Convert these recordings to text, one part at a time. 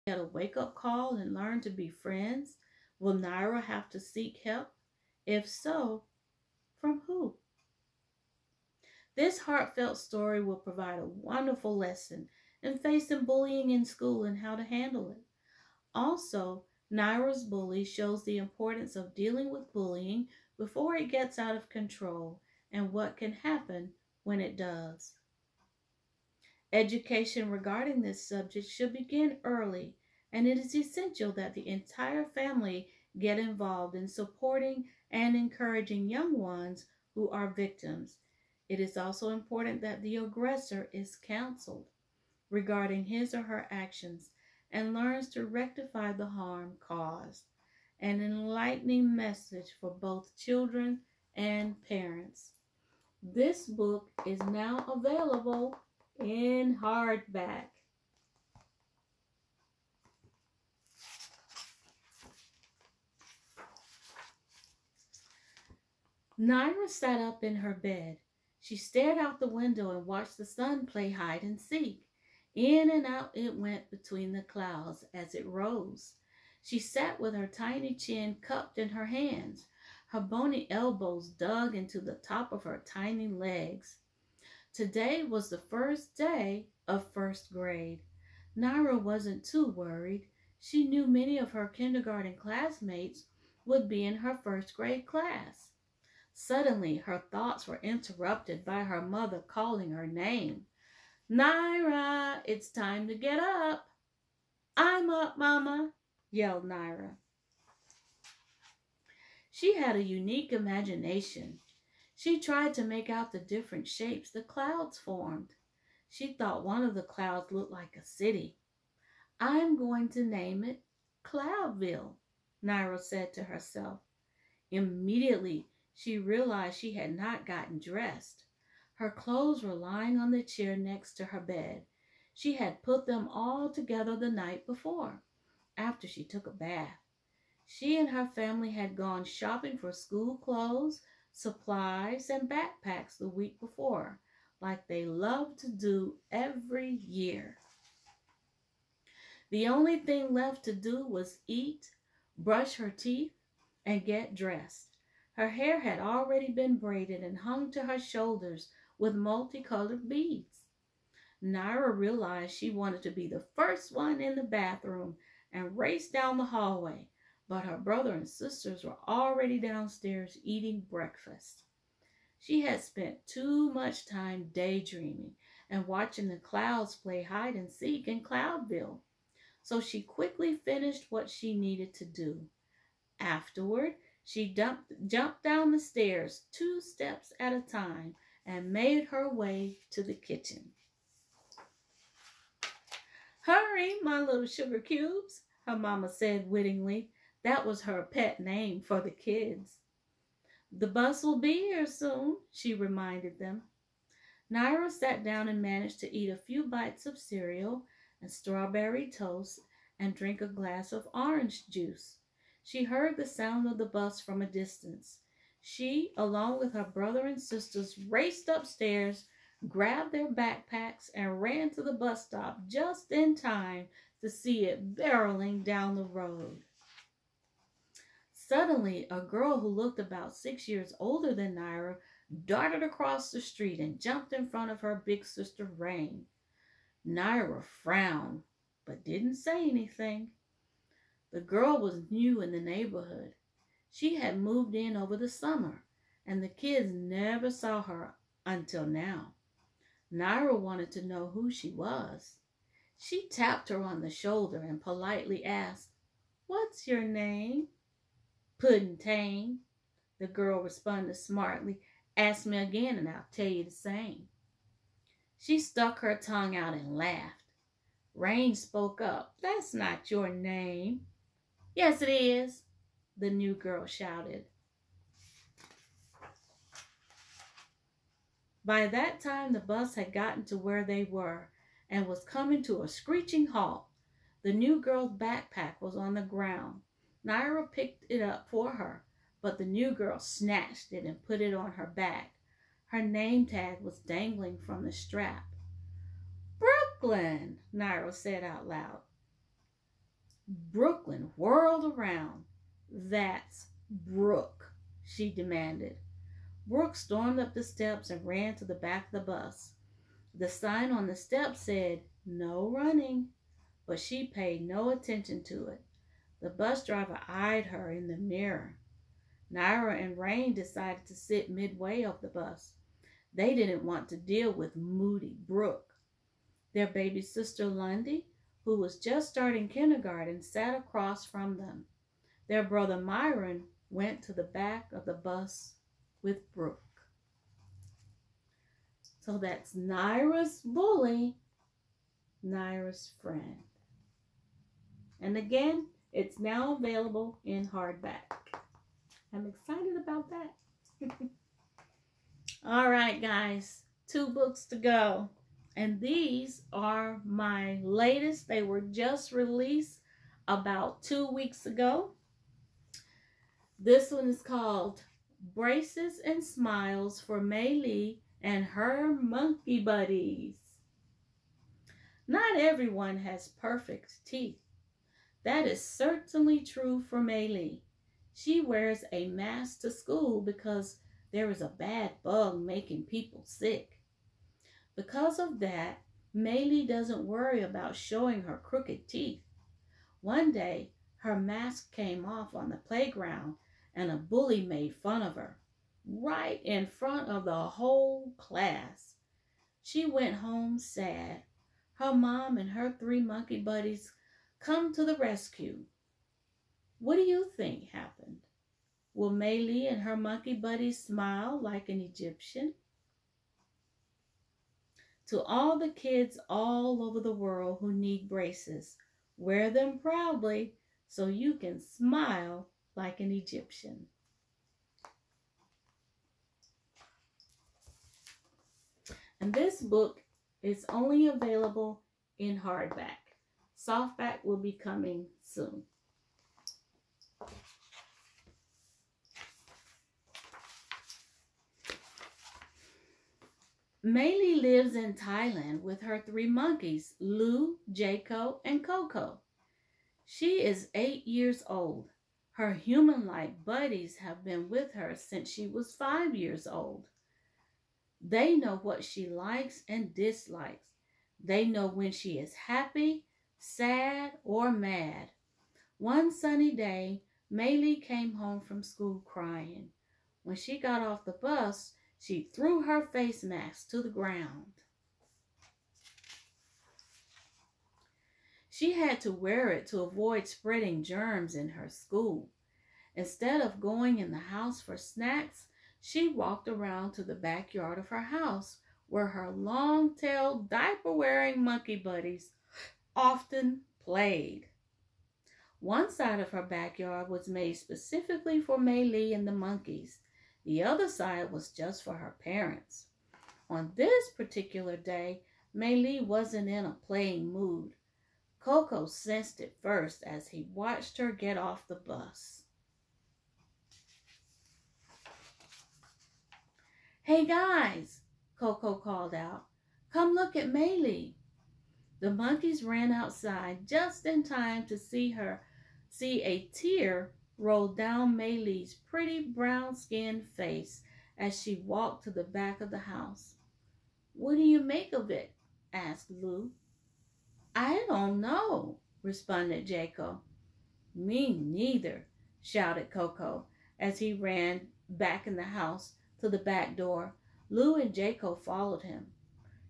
Get a wake-up call and learn to be friends? Will Naira have to seek help? If so, from who? This heartfelt story will provide a wonderful lesson in facing bullying in school and how to handle it. Also, Naira's bully shows the importance of dealing with bullying before it gets out of control and what can happen when it does. Education regarding this subject should begin early, and it is essential that the entire family get involved in supporting and encouraging young ones who are victims. It is also important that the aggressor is counseled regarding his or her actions and learns to rectify the harm caused. An enlightening message for both children and parents. This book is now available in hardback. Naira sat up in her bed. She stared out the window and watched the sun play hide and seek. In and out it went between the clouds as it rose. She sat with her tiny chin cupped in her hands. Her bony elbows dug into the top of her tiny legs. Today was the first day of first grade. Naira wasn't too worried. She knew many of her kindergarten classmates would be in her first grade class. Suddenly, her thoughts were interrupted by her mother calling her name. Naira, it's time to get up. I'm up, Mama, yelled Naira. She had a unique imagination. She tried to make out the different shapes the clouds formed. She thought one of the clouds looked like a city. I'm going to name it Cloudville, Naira said to herself. Immediately, she realized she had not gotten dressed. Her clothes were lying on the chair next to her bed. She had put them all together the night before, after she took a bath. She and her family had gone shopping for school clothes, supplies, and backpacks the week before, like they love to do every year. The only thing left to do was eat, brush her teeth, and get dressed. Her hair had already been braided and hung to her shoulders with multicolored beads. Naira realized she wanted to be the first one in the bathroom and raced down the hallway, but her brother and sisters were already downstairs eating breakfast. She had spent too much time daydreaming and watching the clouds play hide and seek in Cloudville, so she quickly finished what she needed to do. Afterward, she jumped down the stairs 2 steps at a time and made her way to the kitchen. Hurry, my little sugar cubes, her mama said wittingly. That was her pet name for the kids. The bus will be here soon, she reminded them. Naira sat down and managed to eat a few bites of cereal and strawberry toast and drink a glass of orange juice. She heard the sound of the bus from a distance. She, along with her brother and sisters, raced upstairs, grabbed their backpacks, and ran to the bus stop just in time to see it barreling down the road. Suddenly, a girl who looked about 6 years older than Naira darted across the street and jumped in front of her big sister, Rain. Naira frowned, but didn't say anything. The girl was new in the neighborhood. She had moved in over the summer, and the kids never saw her until now. Naira wanted to know who she was. She tapped her on the shoulder and politely asked, "What's your name?" "Pudding-Tang," the girl responded smartly. "Ask me again and I'll tell you the same." She stuck her tongue out and laughed. Rain spoke up. "That's not your name." "Yes, it is," the new girl shouted. By that time, the bus had gotten to where they were and was coming to a screeching halt. The new girl's backpack was on the ground. Naira picked it up for her, but the new girl snatched it and put it on her back. Her name tag was dangling from the strap. "Brooklyn," Naira said out loud. Brooklyn whirled around. "That's Brooke," she demanded. Brooke stormed up the steps and ran to the back of the bus. The sign on the steps said, "No running," but she paid no attention to it. The bus driver eyed her in the mirror. Naira and Rain decided to sit midway of the bus. They didn't want to deal with moody Brooke. Their baby sister Lundy, who was just starting kindergarten, sat across from them. Their brother Myron went to the back of the bus with Brooke. So that's Naira's bully, Naira's friend. And again, it's now available in hardback. I'm excited about that. All right, guys, 2 books to go. And these are my latest. They were just released about 2 weeks ago. This one is called Braces and Smiles for Mei Lee and Her Monkey Buddies. Not everyone has perfect teeth. That is certainly true for Mei Lee. She wears a mask to school because there is a bad bug making people sick. Because of that, Mei Lee doesn't worry about showing her crooked teeth. One day, her mask came off on the playground and a bully made fun of her, right in front of the whole class. She went home sad. Her mom and her 3 monkey buddies come to the rescue. What do you think happened? Will Mei Lee and her monkey buddies smile like an Egyptian? To all the kids all over the world who need braces, wear them proudly so you can smile like an Egyptian. And this book is only available in hardback. Softback will be coming soon. Mei Lee lives in Thailand with her 3 monkeys, Lou, Jaco, and Coco. She is 8 years old. Her human-like buddies have been with her since she was 5 years old. They know what she likes and dislikes. They know when she is happy, sad, or mad. One sunny day, Mei Lee came home from school crying. When she got off the bus, she threw her face mask to the ground. She had to wear it to avoid spreading germs in her school. Instead of going in the house for snacks, she walked around to the backyard of her house where her long-tailed, diaper-wearing monkey buddies often played. One side of her backyard was made specifically for Mei Lee and the monkeys. The other side was just for her parents. On this particular day, Mei Lee wasn't in a playing mood. Coco sensed it first as he watched her get off the bus. "Hey guys," Coco called out, "come look at Mei Lee." The monkeys ran outside just in time to see a tear roll down Mei Lee's pretty brown-skinned face as she walked to the back of the house. "What do you make of it?" asked Lou. "I don't know," responded Jaco. "Me neither," shouted Coco as he ran back in the house to the back door. Lou and Jaco followed him.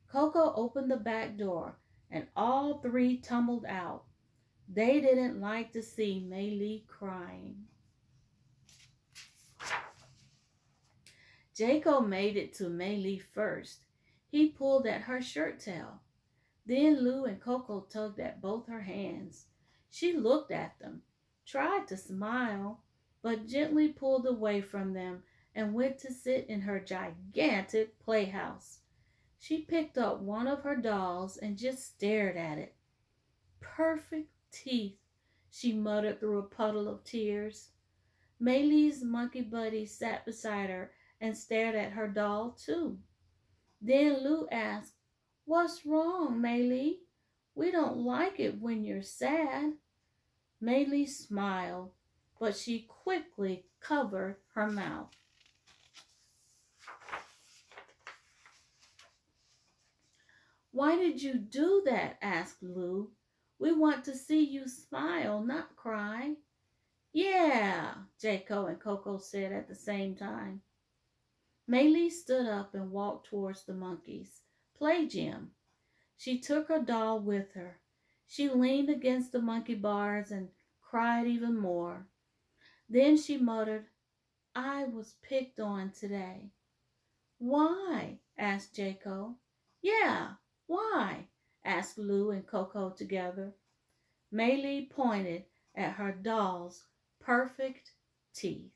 Coco opened the back door and all 3 tumbled out. They didn't like to see Mei Lee crying. Jaco made it to Mei Lee first. He pulled at her shirt tail. Then Lou and Coco tugged at both her hands. She looked at them, tried to smile, but gently pulled away from them and went to sit in her gigantic playhouse. She picked up one of her dolls and just stared at it. "Perfect teeth," she muttered through a puddle of tears. Mei Lee's monkey buddy sat beside her and stared at her doll too. Then Lou asked, "What's wrong, Mei Lee? We don't like it when you're sad." Maylie smiled, but she quickly covered her mouth. "Why did you do that?" asked Lou. "We want to see you smile, not cry." "Yeah," Jaco and Coco said at the same time. Maylie stood up and walked towards the monkeys' play gym. She took her doll with her. She leaned against the monkey bars and cried even more. Then she muttered, "I was picked on today." "Why?" asked Jaco. "Yeah, why?" asked Lou and Coco together. Maylie pointed at her doll's perfect teeth.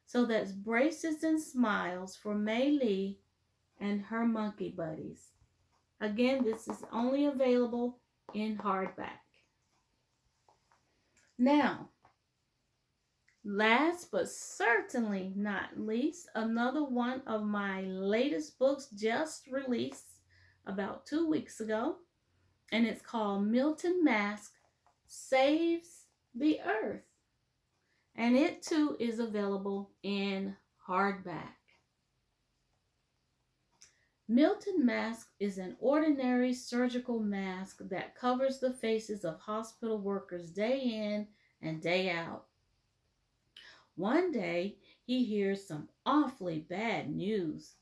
So that's braces and smiles for Maylie and her monkey buddies. Again, this is only available in hardback. Now, last but certainly not least, another one of my latest books just released about 2 weeks ago, and it's called Milton Mask Saves the Earth. And it too is available in hardback. Milton Mask is an ordinary surgical mask that covers the faces of hospital workers day in and day out. One day, he hears some awfully bad news.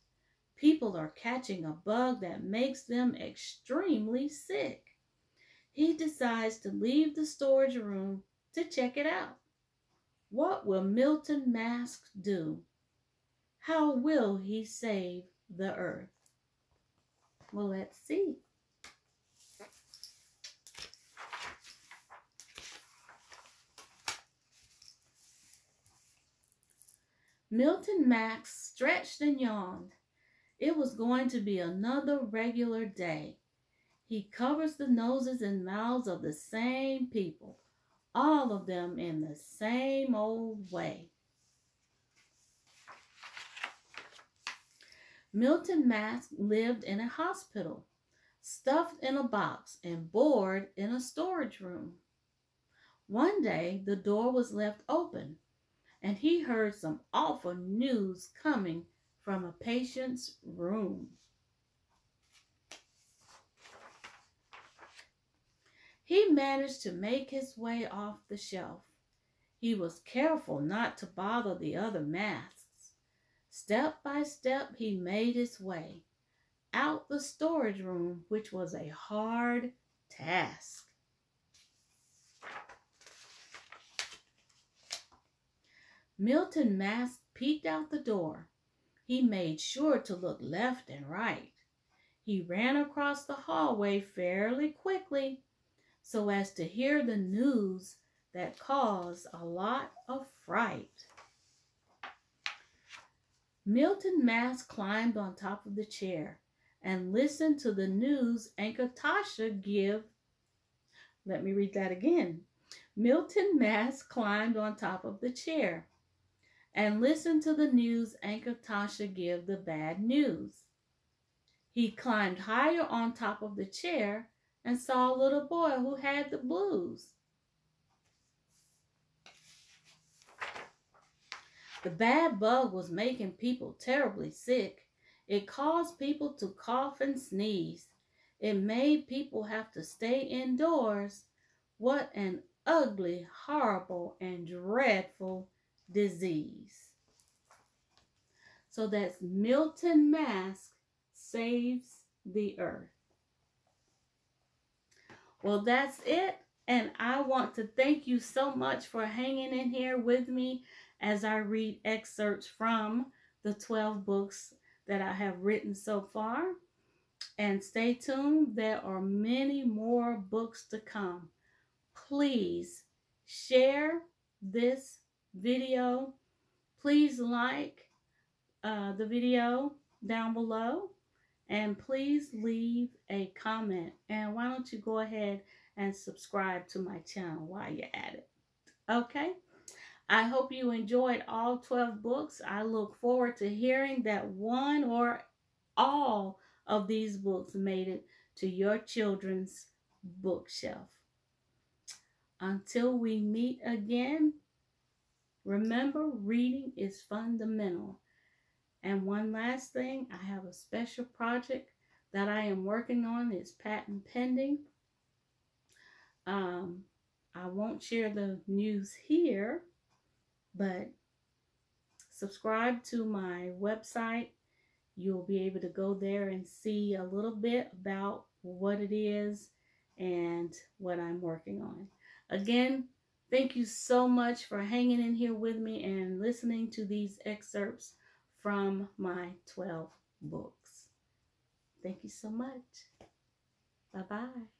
People are catching a bug that makes them extremely sick. He decides to leave the storage room to check it out. What will Milton Mask do? How will he save the earth? Well, let's see. Milton Mask stretched and yawned. It was going to be another regular day. He covers the noses and mouths of the same people, all of them in the same old way. Milton Mask lived in a hospital, stuffed in a box and bored in a storage room. One day, the door was left open, and he heard some awful news coming from a patient's room. He managed to make his way off the shelf. He was careful not to bother the other masks. Step by step, he made his way out the storage room, which was a hard task. Milton Mask peeked out the door. He made sure to look left and right. He ran across the hallway fairly quickly so as to hear the news that caused a lot of fright. Milton Mask climbed on top of the chair and listened to the news Anchor Tasha give. Let me read that again. Milton Mask climbed on top of the chair and listened to the news Anchor Tasha give the bad news. He climbed higher on top of the chair and saw a little boy who had the blues. The bad bug was making people terribly sick. It caused people to cough and sneeze. It made people have to stay indoors. What an ugly, horrible, and dreadful disease. So that's Milton Mask Saves the Earth. Well, that's it. And I want to thank you so much for hanging in here with me as I read excerpts from the 12 books that I have written so far. And stay tuned. There are many more books to come. Please share this video. Please like the video down below. And please leave a comment. And why don't you go ahead and subscribe to my channel while you're at it. Okay? I hope you enjoyed all 12 books. I look forward to hearing that one or all of these books made it to your children's bookshelf. Until we meet again, remember, reading is fundamental. And one last thing, I have a special project that I am working on. It's patent pending. I won't share the news here, but subscribe to my website. You'll be able to go there and see a little bit about what it is and what I'm working on. Again, thank you so much for hanging in here with me and listening to these excerpts from my 12 books. Thank you so much. Bye-bye.